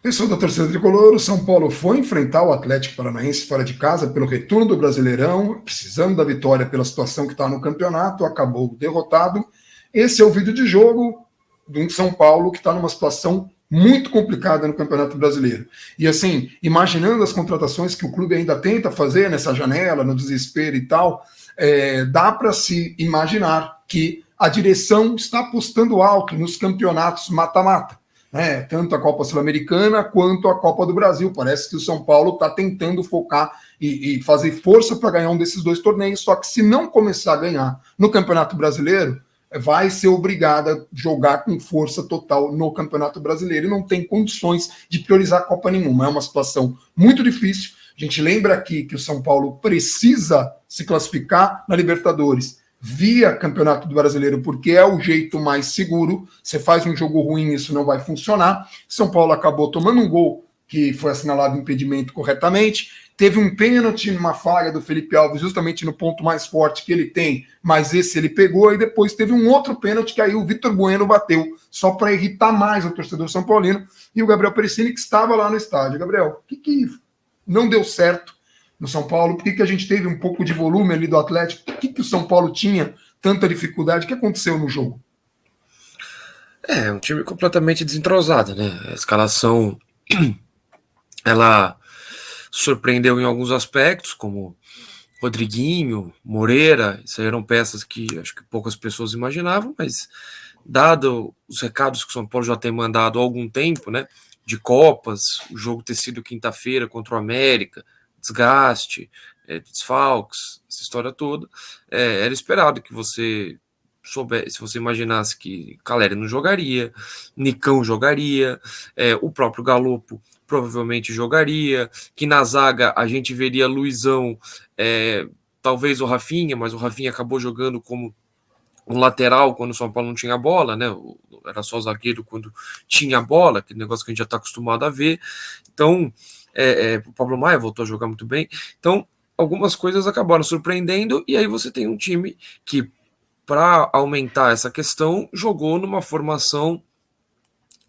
Pessoal da torcida tricolor, o São Paulo foi enfrentar o Atlético Paranaense fora de casa pelo retorno do Brasileirão, precisando da vitória pela situação que está no campeonato, acabou derrotado. Esse é o vídeo de jogo do São Paulo, que está numa situação muito complicada no Campeonato Brasileiro. E assim, imaginando as contratações que o clube ainda tenta fazer nessa janela, no desespero e tal, dá para se imaginar que a direção está apostando alto nos campeonatos mata-mata, né? Tanto a Copa Sul-Americana quanto a Copa do Brasil. Parece que o São Paulo está tentando focar e fazer força para ganhar um desses dois torneios, só que se não começar a ganhar no Campeonato Brasileiro, vai ser obrigada a jogar com força total no Campeonato Brasileiro e não tem condições de priorizar a Copa nenhuma. É uma situação muito difícil. A gente lembra aqui que o São Paulo precisa se classificar na Libertadores via Campeonato do Brasileiro, porque é o jeito mais seguro. Você faz um jogo ruim, isso não vai funcionar. São Paulo acabou tomando um gol que foi assinalado impedimento corretamente. Teve um pênalti numa falha do Felipe Alves, justamente no ponto mais forte que ele tem, mas esse ele pegou, e depois teve um outro pênalti que aí o Vitor Bueno bateu, só para irritar mais o torcedor são paulino, e o Gabriel Perissini, que estava lá no estádio. Gabriel, o que não deu certo no São Paulo? Por que a gente teve um pouco de volume ali do Atlético? Por que o São Paulo tinha tanta dificuldade? O que aconteceu no jogo? É um time completamente desentrosado, né? A escalação, ela surpreendeu em alguns aspectos, como Rodriguinho, Moreira, isso aí eram peças que acho que poucas pessoas imaginavam, mas dado os recados que o São Paulo já tem mandado há algum tempo, né, de Copas, o jogo ter sido quinta-feira contra o América, desgaste, desfalques, essa história toda, era esperado que você soubesse, se você imaginasse que Caleri não jogaria, Nicão jogaria, o próprio Galopo provavelmente jogaria, que na zaga a gente veria Luizão, talvez o Rafinha, mas o Rafinha acabou jogando como um lateral quando o São Paulo não tinha bola, né? Era só zagueiro quando tinha bola, aquele negócio que a gente já está acostumado a ver. Então, o Pablo Maia voltou a jogar muito bem. Então, algumas coisas acabaram surpreendendo, e aí você tem um time que, para aumentar essa questão, jogou numa formação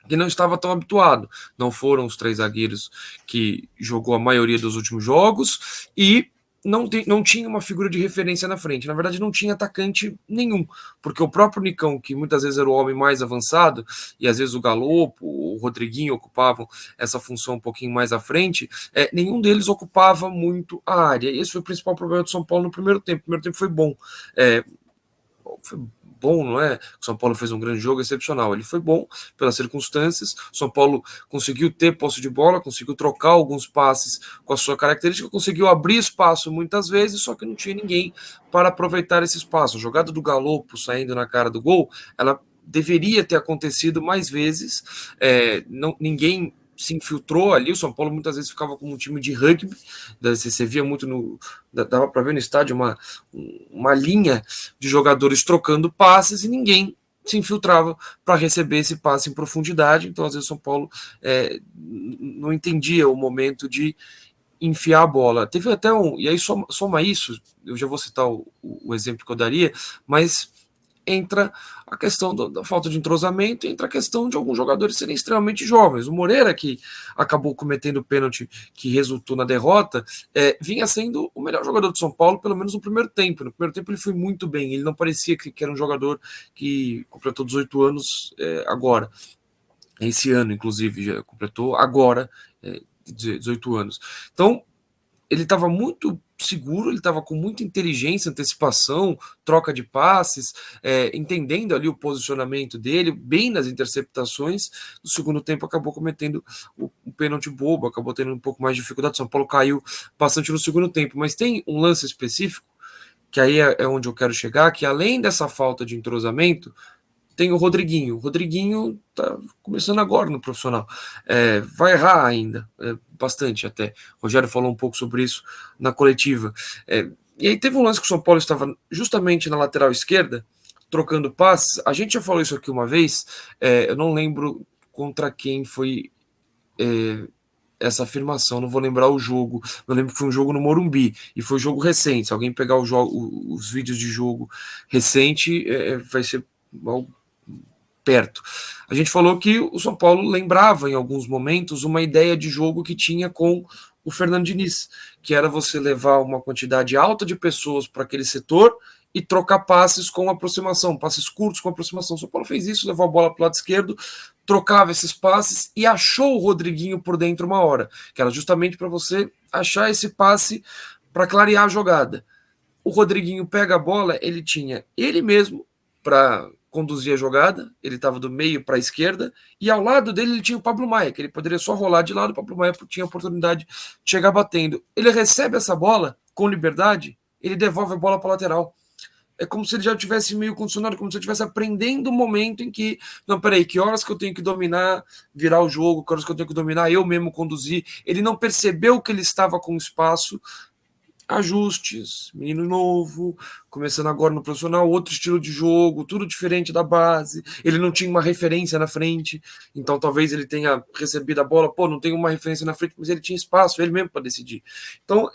que não estava tão habituado. Não foram os três zagueiros que jogou a maioria dos últimos jogos, e não tinha uma figura de referência na frente. Na verdade, não tinha atacante nenhum, porque o próprio Nicão, que muitas vezes era o homem mais avançado, e às vezes o Galopo, o Rodriguinho ocupavam essa função um pouquinho mais à frente, nenhum deles ocupava muito a área. E esse foi o principal problema do São Paulo no primeiro tempo. O primeiro tempo foi bom. Foi bom, não é? O São Paulo fez um grande jogo, excepcional. Ele foi bom pelas circunstâncias. O São Paulo conseguiu ter posse de bola, conseguiu trocar alguns passes com a sua característica, conseguiu abrir espaço muitas vezes, só que não tinha ninguém para aproveitar esse espaço. A jogada do Galopo saindo na cara do gol, ela deveria ter acontecido mais vezes. Ninguém se infiltrou ali. O São Paulo muitas vezes ficava como um time de rugby, você via muito dava para ver no estádio uma linha de jogadores trocando passes e ninguém se infiltrava para receber esse passe em profundidade. Então às vezes o São Paulo não entendia o momento de enfiar a bola. Teve até e aí soma isso, eu já vou citar o exemplo que eu daria, mas entra a questão da falta de entrosamento, entra a questão de alguns jogadores serem extremamente jovens. O Moreira, que acabou cometendo o pênalti que resultou na derrota, vinha sendo o melhor jogador do São Paulo, pelo menos no primeiro tempo. No primeiro tempo ele foi muito bem, ele não parecia que era um jogador que completou 18 anos agora. Esse ano, inclusive, já completou agora 18 anos. Então, ele estava muito seguro, ele estava com muita inteligência, antecipação, troca de passes, entendendo ali o posicionamento dele, bem nas interceptações. No segundo tempo acabou cometendo um pênalti bobo, acabou tendo um pouco mais de dificuldade. São Paulo caiu bastante no segundo tempo, mas tem um lance específico, que aí é onde eu quero chegar, que além dessa falta de entrosamento, tem o Rodriguinho. O Rodriguinho tá começando agora no profissional. Vai errar ainda, bastante até. O Rogério falou um pouco sobre isso na coletiva. E aí teve um lance que o São Paulo estava justamente na lateral esquerda, trocando passes. A gente já falou isso aqui uma vez, eu não lembro contra quem foi essa afirmação, não vou lembrar o jogo. Eu lembro que foi um jogo no Morumbi, e foi um jogo recente. Se alguém pegar os vídeos de jogo recente, vai ser perto. A gente falou que o São Paulo lembrava em alguns momentos uma ideia de jogo que tinha com o Fernando Diniz, que era você levar uma quantidade alta de pessoas para aquele setor e trocar passes com aproximação, passes curtos com aproximação. O São Paulo fez isso, levou a bola para o lado esquerdo, trocava esses passes e achou o Rodriguinho por dentro uma hora, que era justamente para você achar esse passe para clarear a jogada. O Rodriguinho pega a bola, ele tinha ele mesmo para conduzir a jogada, ele estava do meio para a esquerda, e ao lado dele ele tinha o Pablo Maia, que ele poderia só rolar de lado, o Pablo Maia tinha a oportunidade de chegar batendo. Ele recebe essa bola com liberdade, ele devolve a bola para a lateral. É como se ele já tivesse meio condicionado, como se ele estivesse aprendendo o momento em que, não, peraí, que horas que eu tenho que dominar, virar o jogo, que horas que eu tenho que dominar, eu mesmo conduzir. Ele não percebeu que ele estava com espaço, ajustes, menino novo, começando agora no profissional, outro estilo de jogo, tudo diferente da base, ele não tinha uma referência na frente, então talvez ele tenha recebido a bola, não tem uma referência na frente, mas ele tinha espaço, ele mesmo para decidir. Então,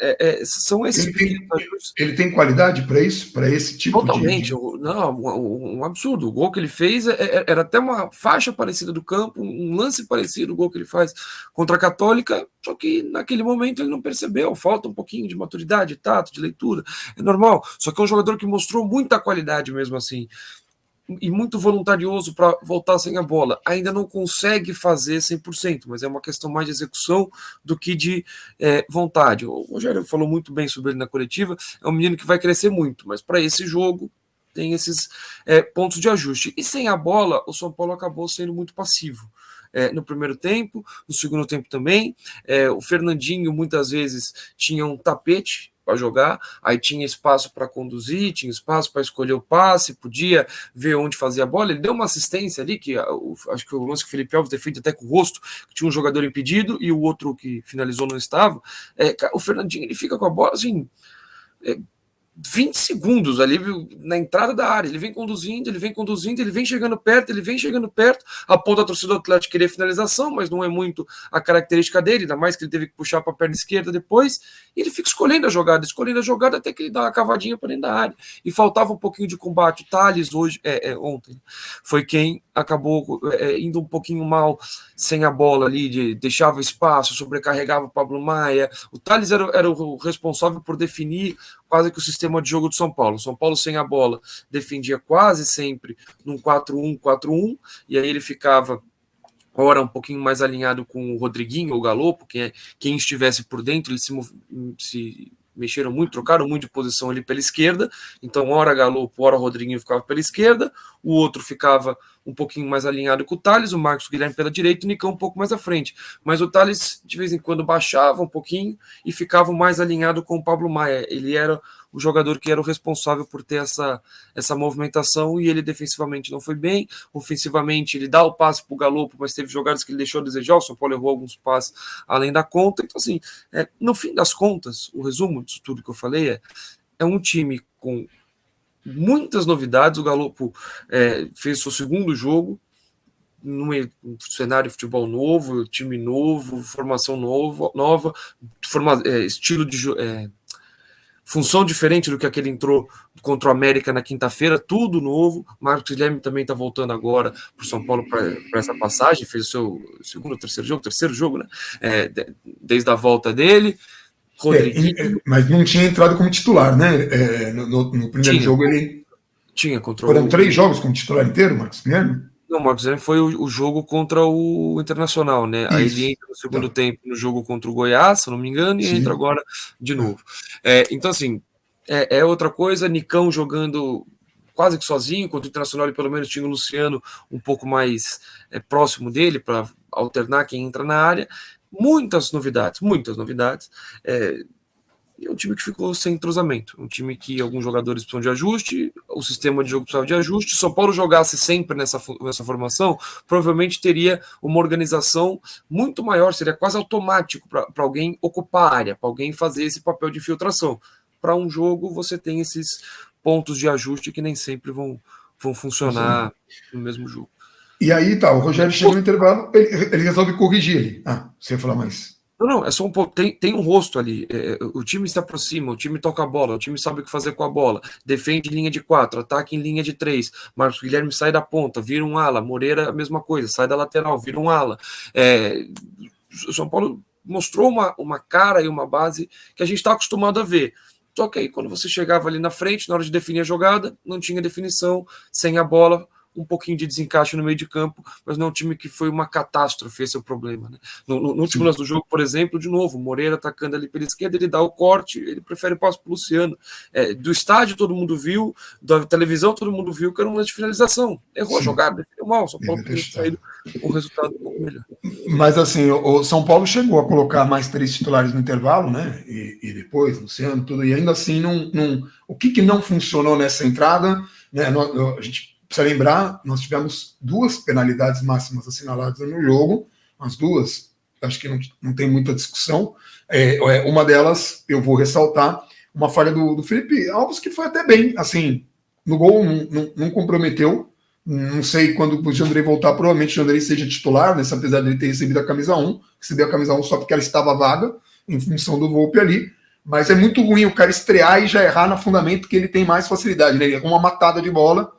são esses pequenos ajustes. Ele tem qualidade para isso, para esse tipo Totalmente, de... não, um absurdo. O gol que ele fez era até uma faixa parecida do campo, um lance parecido, o gol que ele faz contra a Católica, só que naquele momento ele não percebeu, falta um pouquinho de maturidade, tato, de leitura, é normal, só que é um jogador que mostrou muita qualidade mesmo assim, e muito voluntarioso para voltar sem a bola. Ainda não consegue fazer 100%, mas é uma questão mais de execução do que de vontade. O Rogério falou muito bem sobre ele na coletiva, é um menino que vai crescer muito, mas para esse jogo tem esses pontos de ajuste. E sem a bola, o São Paulo acabou sendo muito passivo. No primeiro tempo, no segundo tempo também. O Fernandinho muitas vezes tinha um tapete para jogar, aí tinha espaço para conduzir, tinha espaço para escolher o passe, podia ver onde fazer a bola. Ele deu uma assistência ali, que acho que o lance que o Felipe Alves defende até com o rosto, que tinha um jogador impedido e o outro que finalizou não estava. O Fernandinho ele fica com a bola assim. 20 segundos ali na entrada da área, ele vem conduzindo, ele vem chegando perto, a ponto da torcida do Atlético querer finalização, mas não é muito a característica dele, ainda mais que ele teve que puxar para a perna esquerda depois, e ele fica escolhendo a jogada até que ele dá uma cavadinha para dentro da área, e faltava um pouquinho de combate. O Thales ontem foi quem acabou indo um pouquinho mal sem a bola ali, deixava espaço, sobrecarregava o Pablo Maia. O Thales era o responsável por definir quase que o sistema de jogo do São Paulo. O São Paulo sem a bola defendia quase sempre num 4-1-4-1, e aí ele ficava ora um pouquinho mais alinhado com o Rodriguinho ou o Galopo, quem estivesse por dentro, eles se mexeram muito, trocaram muito de posição ali pela esquerda, então ora Galopo, ora Rodriguinho ficava pela esquerda, o outro ficava um pouquinho mais alinhado com o Thales, o Marcos Guilherme pela direita e o Nicão um pouco mais à frente, mas o Thales de vez em quando baixava um pouquinho e ficava mais alinhado com o Pablo Maia. Ele era o jogador que era o responsável por ter essa movimentação, e ele defensivamente não foi bem, ofensivamente ele dá o passe para o Galopo, mas teve jogadas que ele deixou a desejar, o São Paulo errou alguns passes além da conta. Então assim, no fim das contas, o resumo disso tudo que eu falei é um time com muitas novidades. O Galopo fez seu segundo jogo num cenário de futebol novo, time novo, formação nova, estilo de função diferente do que aquele entrou contra o América na quinta-feira, tudo novo. Marcos Guilherme também está voltando agora para o São Paulo para essa passagem, fez o seu segundo, terceiro jogo, né? Desde a volta dele. Mas não tinha entrado como titular, né? No primeiro jogo ele... Foram 3 jogos como titular inteiro, Marcos Guilherme? Não, Marcos Guilherme foi o jogo contra o Internacional, né? Isso. Aí ele entra no segundo tempo no jogo contra o Goiás, se não me engano, e entra agora de novo. Então, assim, é outra coisa. Nicão jogando quase que sozinho, contra o Internacional ele pelo menos tinha o Luciano um pouco mais próximo dele para alternar quem entra na área. Muitas novidades. E é um time que ficou sem entrosamento, um time que alguns jogadores precisam de ajuste, o sistema de jogo precisava de ajuste. Se o São Paulo jogasse sempre nessa formação, provavelmente teria uma organização muito maior, seria quase automático para alguém ocupar a área, para alguém fazer esse papel de infiltração. Para um jogo, você tem esses pontos de ajuste que nem sempre vão funcionar no mesmo jogo. E aí tá, o Rogério chegou no intervalo, ele resolve corrigir ele. Você ia falar mais. Não, é só um pouco. Tem um rosto ali. O time se aproxima, o time toca a bola, o time sabe o que fazer com a bola, defende em linha de 4, ataca em linha de 3. Marcos Guilherme sai da ponta, vira um ala. Moreira, a mesma coisa, sai da lateral, vira um ala. O São Paulo mostrou uma cara e uma base que a gente está acostumado a ver. Só que aí, quando você chegava ali na frente, na hora de definir a jogada, não tinha definição, sem a bola, um pouquinho de desencaixe no meio de campo, mas não é um time que foi uma catástrofe, esse é o problema. Né? No último lance do jogo, por exemplo, de novo, Moreira atacando ali pela esquerda, ele dá o corte, ele prefere o passo para o Luciano. Do estádio todo mundo viu, da televisão todo mundo viu que era um lance de finalização. Errou a jogada, definiu mal, São Paulo poderia ter saído com um resultado um pouco melhor. Mas assim, o São Paulo chegou a colocar mais 3 titulares no intervalo, né? E depois, Luciano, tudo, e ainda assim, o que não funcionou nessa entrada, né? A gente precisa lembrar, nós tivemos 2 penalidades máximas assinaladas no jogo, as 2, acho que não tem muita discussão. Uma delas, eu vou ressaltar, uma falha do Felipe Alves, que foi até bem, assim, no gol não comprometeu. Não sei quando o Jandrei voltar, provavelmente o Jandrei seja titular, né, apesar de ele ter recebido a camisa 1, recebeu a camisa 1 só porque ela estava vaga, em função do Volpe ali. Mas é muito ruim o cara estrear e já errar no fundamento, que ele tem mais facilidade, né? Ele errou uma matada de bola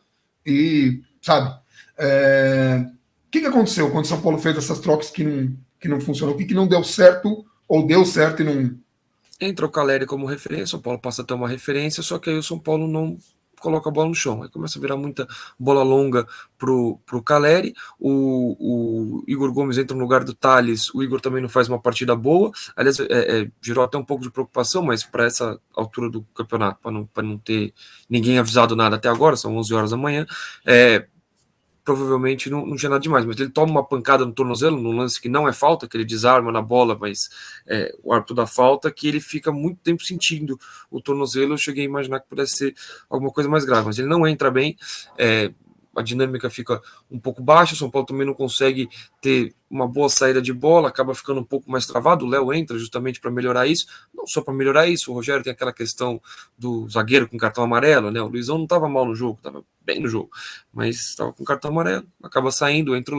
e, sabe? O que aconteceu quando o São Paulo fez essas trocas que não funcionou? O que não deu certo ou deu certo e não... Entra o Caleri como referência, o São Paulo passa a ter uma referência, só que aí o São Paulo não coloca a bola no chão, aí começa a virar muita bola longa pro Caleri, o Igor Gomes entra no lugar do Thales, o Igor também não faz uma partida boa, aliás, gerou até um pouco de preocupação, mas para essa altura do campeonato, para não ter ninguém avisado nada até agora, são 11 horas da manhã, provavelmente não tinha nada demais, mas ele toma uma pancada no tornozelo, num lance que não é falta, que ele desarma na bola, mas o árbitro da falta, que ele fica muito tempo sentindo o tornozelo. Eu cheguei a imaginar que pudesse ser alguma coisa mais grave, mas ele não entra bem, a dinâmica fica um pouco baixa, o São Paulo também não consegue ter uma boa saída de bola, acaba ficando um pouco mais travado, o Léo entra justamente para melhorar isso, não só para melhorar isso, o Rogério tem aquela questão do zagueiro com cartão amarelo, né? O Luizão não estava mal no jogo, estava bem no jogo, mas estava com cartão amarelo, acaba saindo, entra o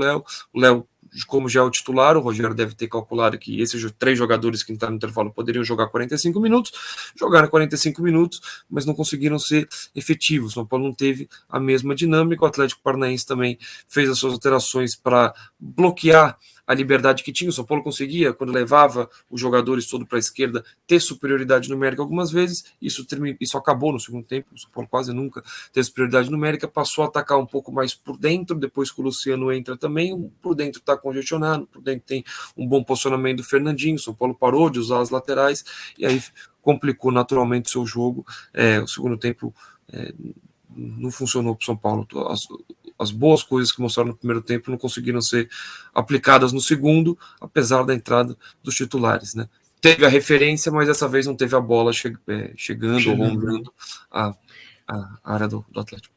Léo, como já é o titular, o Rogério deve ter calculado que esses 3 jogadores que entraram no intervalo poderiam jogar 45 minutos, jogaram 45 minutos, mas não conseguiram ser efetivos. O São Paulo não teve a mesma dinâmica, o Atlético Paranaense também fez as suas alterações para bloquear a liberdade que tinha. O São Paulo conseguia, quando levava os jogadores todo para a esquerda, ter superioridade numérica algumas vezes. Isso acabou no segundo tempo. O São Paulo quase nunca teve superioridade numérica, passou a atacar um pouco mais por dentro, depois que o Luciano entra também, por dentro está congestionado, por dentro tem um bom posicionamento do Fernandinho. O São Paulo parou de usar as laterais e aí complicou naturalmente o seu jogo. O segundo tempo não funcionou para o São Paulo. As boas coisas que mostraram no primeiro tempo não conseguiram ser aplicadas no segundo, apesar da entrada dos titulares, né? Teve a referência, mas dessa vez não teve a bola chegando ou rondando a área do Atlético.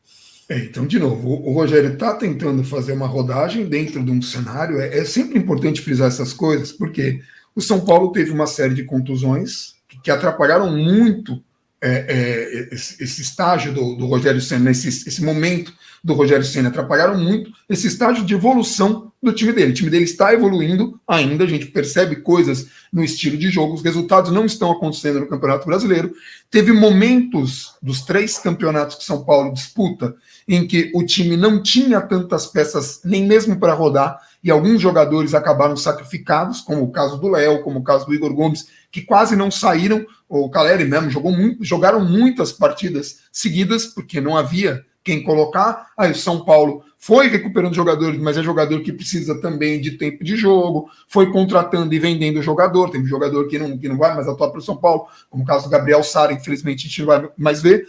Então, de novo, o Rogério está tentando fazer uma rodagem dentro de um cenário. É sempre importante frisar essas coisas, porque o São Paulo teve uma série de contusões que atrapalharam muito esse estágio do Rogério Ceni, esse momento do Rogério Ceni, atrapalharam muito esse estágio de evolução do time dele. O time dele está evoluindo ainda, a gente percebe coisas no estilo de jogo, os resultados não estão acontecendo no Campeonato Brasileiro. Teve momentos dos 3 campeonatos que São Paulo disputa em que o time não tinha tantas peças nem mesmo para rodar, e alguns jogadores acabaram sacrificados, como o caso do Léo, como o caso do Igor Gomes, que quase não saíram. O Caleri mesmo jogaram muitas partidas seguidas, porque não havia quem colocar. Aí o São Paulo foi recuperando jogadores, mas é jogador que precisa também de tempo de jogo, foi contratando e vendendo jogador. Tem jogador que não vai mais atuar para o São Paulo, como o caso do Gabriel Sara, infelizmente a gente não vai mais ver,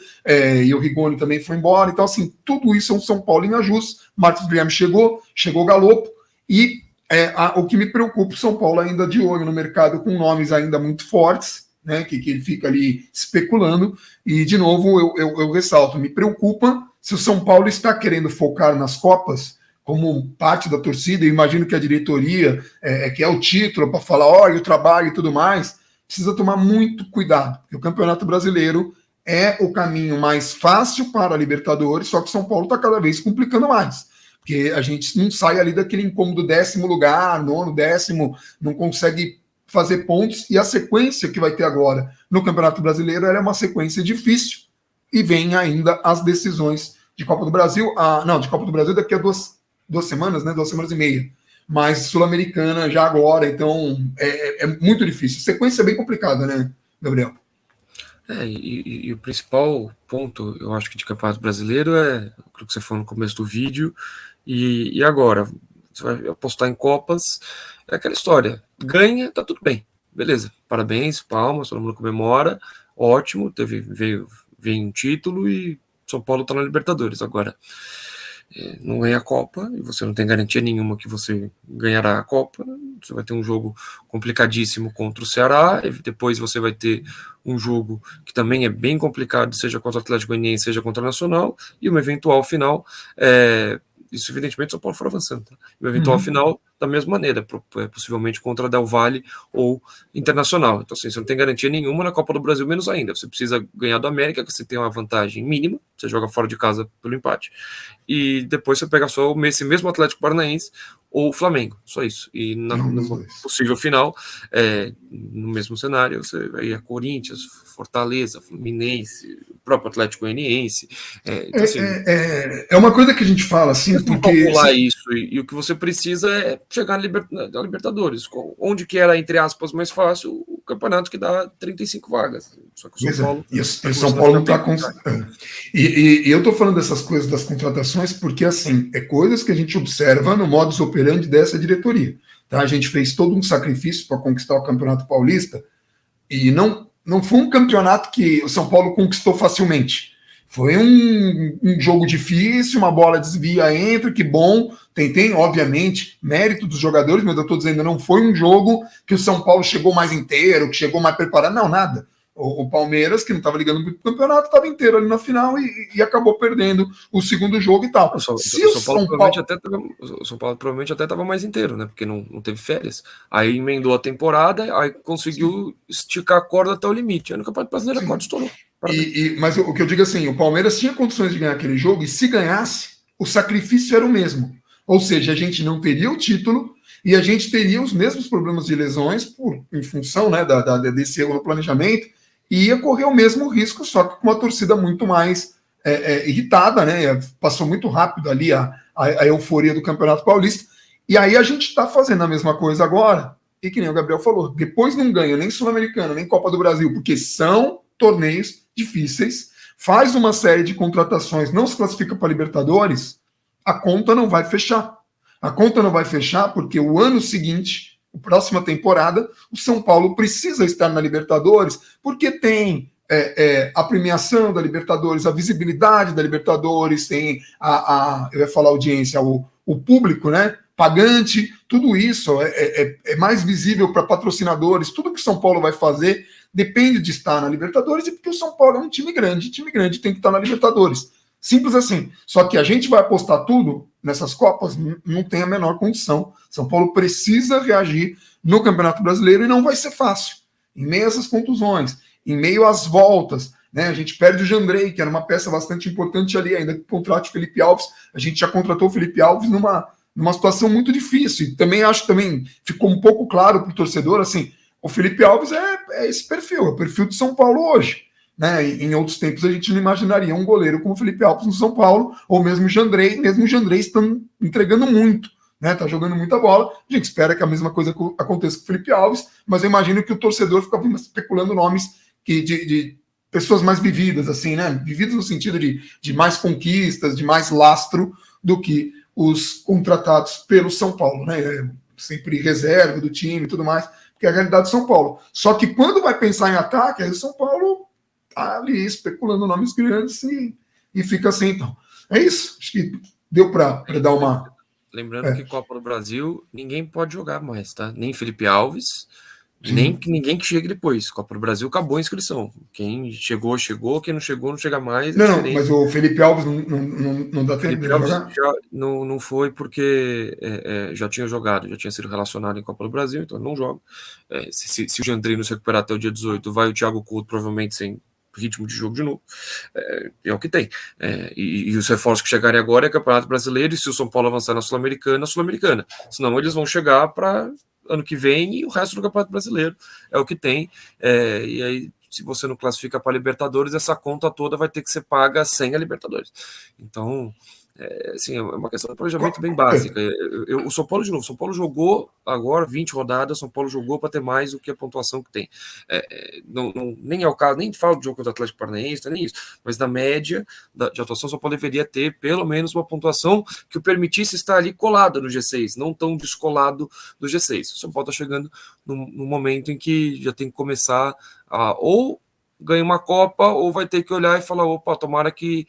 e o Rigoni também foi embora. Então, assim, tudo isso é um São Paulo em ajuste. Marcos Guilherme chegou o Galopo, e o que me preocupa, o São Paulo ainda de olho no mercado, com nomes ainda muito fortes, né, que ele fica ali especulando, e de novo eu ressalto, me preocupa se o São Paulo está querendo focar nas Copas como parte da torcida. Eu imagino que a diretoria que é o título para falar, olha, o trabalho e tudo mais, precisa tomar muito cuidado, porque o Campeonato Brasileiro é o caminho mais fácil para a Libertadores, só que o São Paulo está cada vez complicando mais, porque a gente não sai ali daquele incômodo 10º lugar, 9º, 10º, não consegue fazer pontos, e a sequência que vai ter agora no Campeonato Brasileiro é uma sequência difícil, e vem ainda as decisões de Copa do Brasil, de Copa do Brasil daqui a duas semanas, né, 2 semanas e meia, mas Sul-Americana já agora, então é muito difícil. Sequência é bem complicada, né, Gabriel? E o principal ponto, eu acho que de Campeonato Brasileiro é o que você falou no começo do vídeo, e agora, você vai apostar em Copas, é aquela história, ganha, tá tudo bem, beleza, parabéns, palmas, todo mundo comemora, ótimo, veio um título e São Paulo tá na Libertadores. Agora, não ganha a Copa e você não tem garantia nenhuma que você ganhará a Copa. Você vai ter um jogo complicadíssimo contra o Ceará, e depois você vai ter um jogo que também é bem complicado, seja contra o Atlético Goianiense, seja contra o Nacional, e uma eventual final, isso evidentemente São Paulo for avançando, tá? Uma eventual final da mesma maneira, possivelmente contra Del Valle ou Internacional. Então assim, você não tem garantia nenhuma na Copa do Brasil, menos ainda. Você precisa ganhar do América, que você tem uma vantagem mínima, você joga fora de casa pelo empate, e depois você pega só esse mesmo Atlético Paranaense ou Flamengo, só isso. E numa possível final, no mesmo cenário, você vai a Corinthians, Fortaleza, Fluminense, o próprio Atlético Goianiense. Então, assim, é uma coisa que a gente fala assim, porque calcular isso, e o que você precisa é chegar na Libertadores, onde que era, entre aspas, mais fácil, o campeonato que dá 35 vagas. Só que o São Paulo... E o São Paulo não está... E eu estou falando dessas coisas das contratações porque, assim, é coisas que a gente observa no modus operandi dessa diretoria. Tá? A gente fez todo um sacrifício para conquistar o Campeonato Paulista, e não foi um campeonato que o São Paulo conquistou facilmente. Foi um jogo difícil, uma bola desvia, entra, que bom. Tem, obviamente, mérito dos jogadores, mas eu estou dizendo, não foi um jogo que o São Paulo chegou mais inteiro, que chegou mais preparado. Não, nada. O Palmeiras, que não estava ligando muito para o campeonato, estava inteiro ali na final e acabou perdendo o segundo jogo e tal. O São Paulo provavelmente até estava mais inteiro, né? Porque não teve férias. Aí emendou a temporada, aí conseguiu esticar a corda até o limite. Aí no Campeonato Brasileiro a corda estourou. Mas o que eu digo assim, o Palmeiras tinha condições de ganhar aquele jogo, e se ganhasse, o sacrifício era o mesmo. Ou seja, a gente não teria o título e a gente teria os mesmos problemas de lesões em função, né, desse erro no planejamento, e ia correr o mesmo risco, só que com uma torcida muito mais irritada, né? Passou muito rápido ali a euforia do Campeonato Paulista. E aí a gente está fazendo a mesma coisa agora, e que nem o Gabriel falou, depois não ganha nem Sul-Americana, nem Copa do Brasil, porque são torneios difíceis, faz uma série de contratações, não se classifica para Libertadores, a conta não vai fechar. A conta não vai fechar porque o ano seguinte, a próxima temporada, o São Paulo precisa estar na Libertadores, porque tem a premiação da Libertadores, a visibilidade da Libertadores, tem eu ia falar audiência, o público, né? Pagante, tudo isso é mais visível para patrocinadores, tudo que o São Paulo vai fazer depende de estar na Libertadores, e porque o São Paulo é um time grande tem que estar na Libertadores. Simples assim. Só que a gente vai apostar tudo nessas Copas, não tem a menor condição. São Paulo precisa reagir no Campeonato Brasileiro e não vai ser fácil. Em meio a essas contusões, em meio às voltas, né? A gente perde o Jandrei, que era uma peça bastante importante ali, ainda que contrate o Felipe Alves. A gente já contratou o Felipe Alves numa situação muito difícil. E também acho que ficou um pouco claro para o torcedor, assim, o Felipe Alves é esse perfil, é o perfil de São Paulo hoje. Né? Em outros tempos a gente não imaginaria um goleiro como o Felipe Alves no São Paulo, ou mesmo o Jandrei estão entregando muito, né? Tá jogando muita bola. A gente espera que a mesma coisa aconteça com o Felipe Alves, mas eu imagino que o torcedor fica especulando nomes de pessoas mais vividas, assim, né? Vividas no sentido de mais conquistas, de mais lastro do que os contratados pelo São Paulo, né? Sempre reserva do time e tudo mais, que é a realidade do São Paulo. Só que quando vai pensar em ataque, aí o São Paulo tá ali especulando nomes grandes e fica assim, então. É isso. Acho que deu para dar uma... Lembrando que Copa do Brasil, ninguém pode jogar mais, tá? Nem Felipe Alves, nem ninguém que chegue depois. Copa do Brasil acabou a inscrição. Quem chegou, quem não chegou, não chega mais. Não, mas o Felipe Alves não dá tempo de jogar? Não foi porque já tinha jogado, já tinha sido relacionado em Copa do Brasil, então não joga. Se o Jandrei não se recuperar até o dia 18, vai o Thiago Couto provavelmente sem ritmo de jogo de novo. É o que tem. E os reforços que chegarem agora é Campeonato Brasileiro, e se o São Paulo avançar na Sul-Americana, Senão eles vão chegar para ano que vem e o resto do Campeonato Brasileiro é o que tem. E aí, se você não classifica para a Libertadores, essa conta toda vai ter que ser paga sem a Libertadores. Então, assim, é uma questão de planejamento bem básica. O São Paulo, de novo, São Paulo jogou agora 20 rodadas, São Paulo jogou para ter mais do que a pontuação que tem. Nem é o caso, nem falo de jogo contra o Atlético Paranaense, nem isso, mas na média de atuação, São Paulo deveria ter pelo menos uma pontuação que o permitisse estar ali colado no G6, não tão descolado do G6. O São Paulo está chegando num momento em que já tem que começar a ou ganha uma Copa, ou vai ter que olhar e falar, opa, tomara que,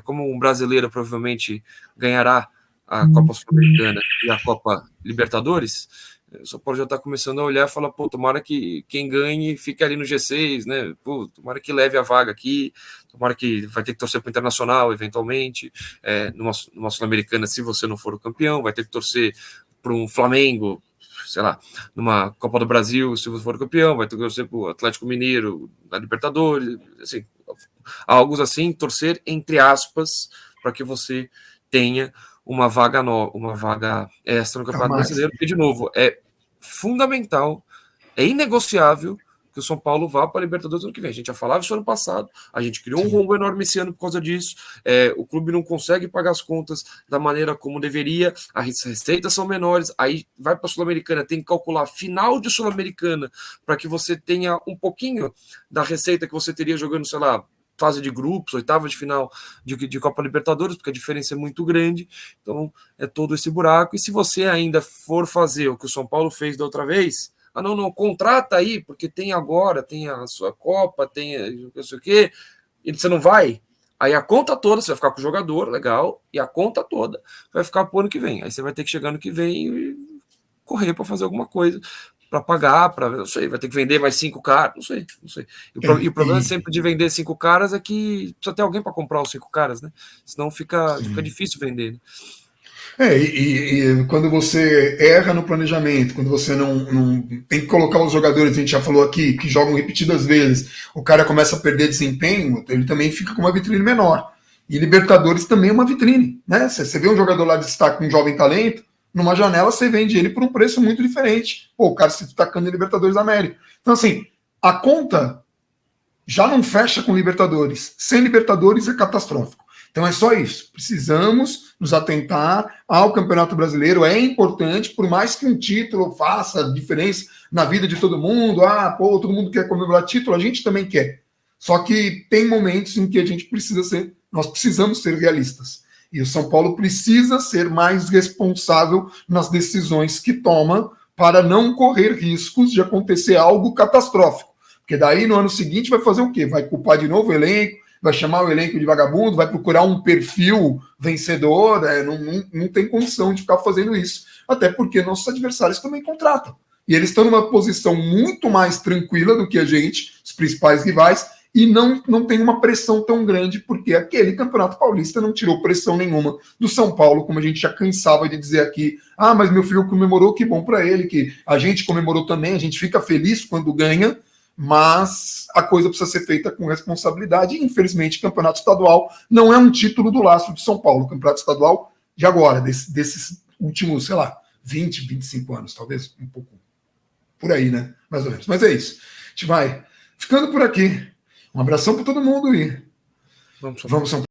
como um brasileiro provavelmente ganhará a Copa Sul-Americana e a Copa Libertadores, o São Paulo já está começando a olhar e falar, pô, tomara que quem ganhe fique ali no G6, né? Pô, tomara que leve a vaga aqui, tomara que vai ter que torcer para o Internacional, eventualmente, numa Sul-Americana, se você não for o campeão, vai ter que torcer para um Flamengo, sei lá, numa Copa do Brasil, se você for campeão, vai ter que torcer para o Atlético Mineiro, na Libertadores, assim, algo assim, torcer entre aspas, para que você tenha uma vaga extra no Campeonato Brasileiro, porque, de novo, é fundamental, é inegociável que o São Paulo vá para a Libertadores ano que vem. A gente já falava isso ano passado, a gente criou um rombo enorme esse ano por causa disso, o clube não consegue pagar as contas da maneira como deveria, as receitas são menores, aí vai para a Sul-Americana, tem que calcular final de Sul-Americana para que você tenha um pouquinho da receita que você teria jogando, sei lá, fase de grupos, oitava de final de Copa Libertadores, porque a diferença é muito grande, então é todo esse buraco, e se você ainda for fazer o que o São Paulo fez da outra vez, não, contrata aí, porque tem agora, tem a sua Copa, tem não sei o quê, e você não vai, aí a conta toda, você vai ficar com o jogador, legal, e a conta toda vai ficar pro ano que vem, aí você vai ter que chegar no que vem e correr para fazer alguma coisa, para pagar, não sei, vai ter que vender mais 5 caras, não sei. E o problema sempre de vender 5 caras é que precisa ter alguém para comprar os 5 caras, né? Senão fica difícil vender, né? E quando você erra no planejamento, quando você não tem que colocar os jogadores, a gente já falou aqui, que jogam repetidas vezes, o cara começa a perder desempenho, ele também fica com uma vitrine menor. E Libertadores também é uma vitrine, né? Você vê um jogador lá de destaque, um jovem talento, numa janela você vende ele por um preço muito diferente. Pô, o cara se destacando em Libertadores da América. Então, assim, a conta já não fecha com Libertadores. Sem Libertadores é catastrófico. Então é só isso. Precisamos nos atentar ao Campeonato Brasileiro. É importante, por mais que um título faça diferença na vida de todo mundo. Todo mundo quer comemorar título, a gente também quer. Só que tem momentos em que nós precisamos ser realistas. E o São Paulo precisa ser mais responsável nas decisões que toma para não correr riscos de acontecer algo catastrófico. Porque daí no ano seguinte vai fazer o quê? Vai culpar de novo o elenco, vai chamar o elenco de vagabundo, vai procurar um perfil vencedor, não tem condição de ficar fazendo isso. Até porque nossos adversários também contratam. E eles estão numa posição muito mais tranquila do que a gente, os principais rivais, e não tem uma pressão tão grande, porque aquele Campeonato Paulista não tirou pressão nenhuma do São Paulo, como a gente já cansava de dizer aqui. Mas meu filho comemorou, que bom para ele, que a gente comemorou também, a gente fica feliz quando ganha, mas a coisa precisa ser feita com responsabilidade, e infelizmente o Campeonato Estadual não é um título do lastro de São Paulo, o Campeonato Estadual de agora, desses últimos, sei lá, 20, 25 anos, talvez um pouco por aí, né? Mais ou menos. Mas é isso. A gente vai ficando por aqui. Um abração para todo mundo e vamos São Paulo.